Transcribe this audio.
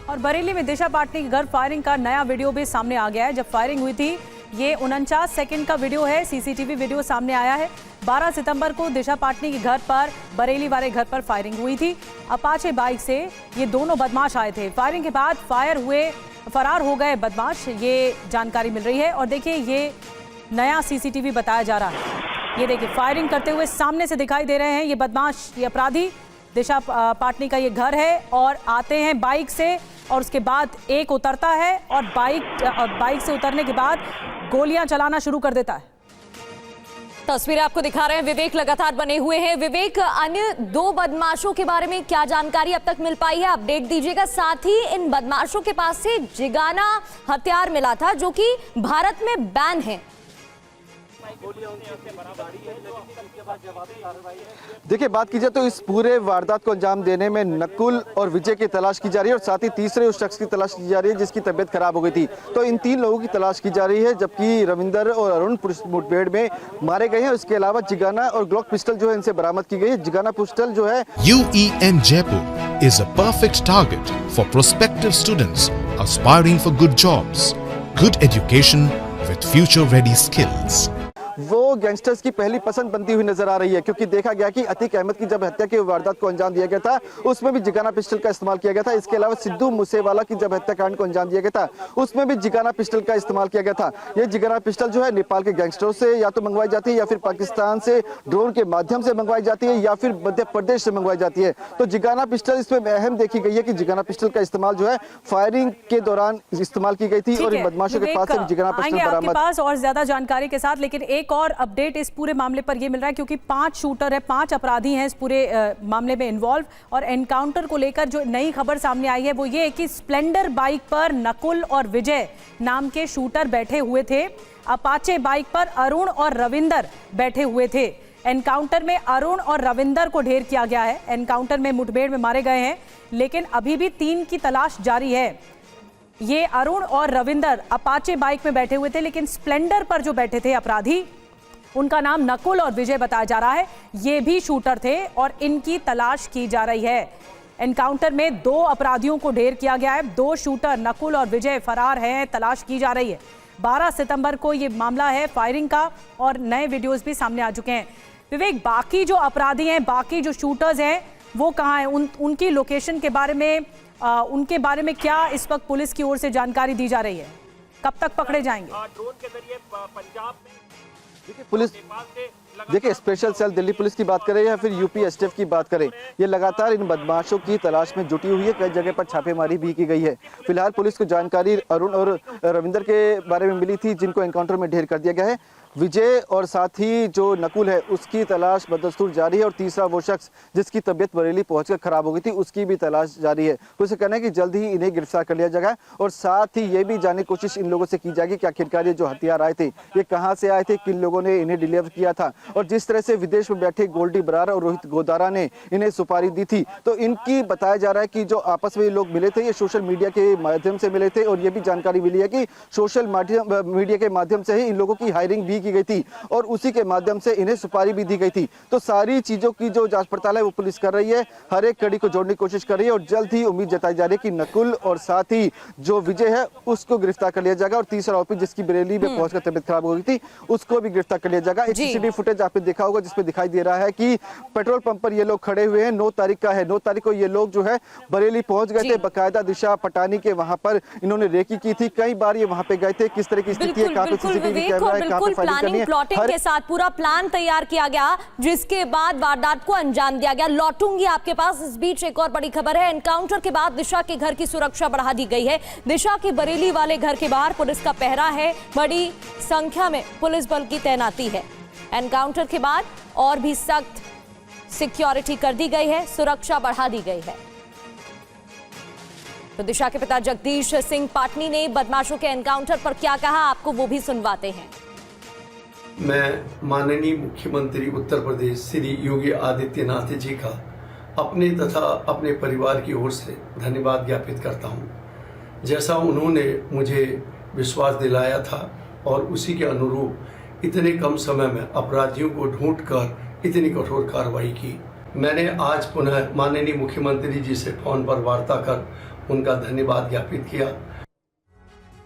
और बरेली में दिशा पाटनी के घर फायरिंग का नया वीडियो भी सामने आ गया है। जब फायरिंग हुई थी, ये 49 सेकंड का वीडियो है, सीसीटीवी वीडियो सामने आया है। 12 सितंबर को दिशा पाटनी के घर पर, बरेली वाले घर पर फायरिंग हुई थी। अपाचे बाइक से ये दोनों बदमाश आए थे। फायरिंग के बाद फरार हो गए बदमाश, ये जानकारी मिल रही है। और देखिए, ये नया सीसीटीवी बताया जा रहा है। ये देखिए, फायरिंग करते हुए सामने से दिखाई दे रहे हैं ये बदमाश, ये अपराधी। दिशा पाटनी का ये घर है और आते हैं बाइक से, और उसके बाद एक उतरता है और बाइक से उतरने के बाद गोलियां चलाना शुरू कर देता है। तस्वीरें आपको दिखा रहे हैं, विवेक लगातार बने हुए हैं। विवेक, अन्य दो बदमाशों के बारे में क्या जानकारी अब तक मिल पाई है, अपडेट दीजिएगा। साथ ही इन बदमाशों के पास से जिगाना हथियार मिला था जो कि भारत में बैन है। देखिए, बात की जाए तो इस पूरे वारदात को अंजाम देने में नकुल और विजय की तलाश की जा रही है और साथ ही तीसरे उस शख्स की तलाश की जा रही है जिसकी तबीयत खराब हो गई थी। तो इन 3 लोगों की तलाश की जा रही है, जबकि रविंदर और अरुण पुलिस मुठभेड़ में मारे गए हैं। इसके अलावा जिगाना और ग्लॉक पिस्टल जो है इनसे बरामद की गई है। जिगाना पिस्टल जो है UEN Jaipur is a perfect target for prospective students aspiring for good jobs, good education with future-ready skills. वो गैंगस्टर्स की पहली पसंद बनती हुई नजर आ रही है, क्योंकि देखा गया कि अतीक अहमद की जब हत्या की वारदात को अंजाम दिया गया था उसमें भी जिगाना पिस्टल का इस्तेमाल किया गया था। इसके अलावा सिद्धू मूसेवाला की जब हत्याकांड को अंजाम दिया गया था उसमें भी जिगाना पिस्टल का इस्तेमाल किया गया था। ये जिगाना पिस्टल जो है नेपाल के गैंगस्टरों से या तो मंगवाई जाती है या फिर पाकिस्तान से ड्रोन के माध्यम से मंगवाई जाती है या फिर मध्य प्रदेश से मंगवाई जाती है। तो जिगाना पिस्टल इसमें अहम देखी गई है कि जिगाना पिस्टल का इस्तेमाल जो है फायरिंग के दौरान इस्तेमाल की गई थी और इन बदमाशों के पास से जिगाना पिस्टल बरामद। पास और ज्यादा जानकारी के साथ, लेकिन एक और अपडेट इस पूरे मामले पर यह मिल रहा है, क्योंकि 5 शूटर है, 5 अपराधी हैं इस पूरे मामले में इन्वॉल्व। और एनकाउंटर को लेकर जो नई खबर सामने आई है वो ये है कि स्प्लेंडर बाइक पर नकुल और विजय नाम के शूटर बैठे हुए थे। अपाचे बाइक पर अरुण और रविंदर बैठे हुए थे। एनकाउंटर में अरुण और रविंदर को ढेर किया गया है। एनकाउंटर में मुठभेड़ में मारे गए हैं, लेकिन अभी भी 3 की तलाश जारी है। ये अरुण और रविंदर अपाचे बाइक में बैठे हुए थे, लेकिन स्प्लेंडर पर जो बैठे थे अपराधी, उनका नाम नकुल और विजय बताया जा रहा है। ये भी शूटर थे और इनकी तलाश की जा रही है। एनकाउंटर में 2 अपराधियों को ढेर किया गया है। 2 शूटर नकुल और विजय फरार हैं, तलाश की जा रही है। 12 सितंबर को ये मामला है फायरिंग का और नए वीडियोस भी सामने आ चुके हैं। विवेक, बाकी जो अपराधी हैं, बाकी जो शूटर्स हैं, वो कहाँ हैं? उनकी लोकेशन के बारे में उनके बारे में क्या इस वक्त पुलिस की ओर से जानकारी दी जा रही है? कब तक पकड़े जाएंगे? ड्रोन के जरिए पंजाब में पुलिस, देखिए, स्पेशल सेल दिल्ली पुलिस की बात करें या फिर यूपी एसटीएफ की बात करें, ये लगातार इन बदमाशों की तलाश में जुटी हुई है। कई जगह पर छापेमारी भी की गई है। फिलहाल पुलिस को जानकारी अरुण और रविंदर के बारे में मिली थी, जिनको एनकाउंटर में ढेर कर दिया गया है। विजय और साथ ही जो नकुल है उसकी तलाश बदस्तूर जारी है और तीसरा वो शख्स जिसकी तबीयत बरेली पहुंचकर खराब हो गई थी उसकी भी तलाश जारी है। पुलिस का कहना है कि जल्द ही इन्हें गिरफ्तार कर लिया जाएगा और साथ ही ये भी जानने की कोशिश इन लोगों से की जाएगी कि आखिरकार ये जो हथियार आए थे ये कहाँ से आए थे, किन लोगों ने इन्हें डिलीवर किया था। और जिस तरह से विदेश में बैठे गोल्डी बरार और रोहित गोदारा ने इन्हें सुपारी दी थी, तो इनकी बताया जा रहा है कि जो आपस में ये लोग मिले थे ये सोशल मीडिया के माध्यम से मिले थे। और ये भी जानकारी मिली है कि सोशल मीडिया के माध्यम से ही इन लोगों की हायरिंग भी की गई थी और उसी के माध्यम से इन्हें सुपारी भी दी गई थी। तो सारी चीजों की जो जांच पड़ताल है वो पुलिस कर रही है, हर एक कड़ी को जोड़ने की कोशिश कर रही है और जल्द ही उम्मीद जताई जा रही है कि नकुल और साथ ही जो विजय है उसको गिरफ्तार कर लिया जाएगा और तीसरा आरोपी जिसकी बरेली में पहुंचकर तबीयत खराब हो गई थी उसको भी गिरफ्तार कर लिया जाएगा। एक सीसीटीवी फुटेज आपने देखा होगा जिसमें दिखाई दे रहा है कि पेट्रोल पंप पर ये लोग खड़े हुए हैं। 9 तारीख का है, 9 तारीख को ये लोग जो है बरेली पहुंच गए थे। बकायदा दिशा पटानी के वहां पर इन्होंने रेकी की थी, कई बार ये वहां पे गए थे। किस तरह की स्थिति है, कहां पे सीसीटीवी कैमरा है, कहां पे फायरिंग करनी है, के साथ पूरा प्लान तैयार किया गया, जिसके बाद वारदात को अंजाम दिया गया। लौटूंगी आपके पास। इस बीच एक और बड़ी खबर है, एनकाउंटर के बाद दिशा के घर की सुरक्षा बढ़ा दी गई है। दिशा के बरेली वाले घर के बाहर पुलिस का पहरा है, बड़ी संख्या में पुलिस बल की तैनाती है। एनकाउंटर के बाद और भी सख्त सिक्योरिटी कर दी गई है, सुरक्षा बढ़ा दी गई है। तो दिशा के पिता जगदीश सिंह पाटनी ने बदमाशों के एनकाउंटर पर क्या कहा, आपको वो भी सुनवाते हैं। मैं माननीय मुख्यमंत्री उत्तर प्रदेश श्री योगी आदित्यनाथ जी का अपने तथा अपने परिवार की ओर से धन्यवाद ज्ञापित करता हूं। जैसा उन्होंने मुझे विश्वास दिलाया था और उसी के अनुरूप इतने कम समय में अपराधियों को ढूंढकर इतनी कठोर कार्रवाई की। मैंने आज पुनः माननीय मुख्यमंत्री जी से फोन पर वार्ता कर उनका धन्यवाद ज्ञापित किया।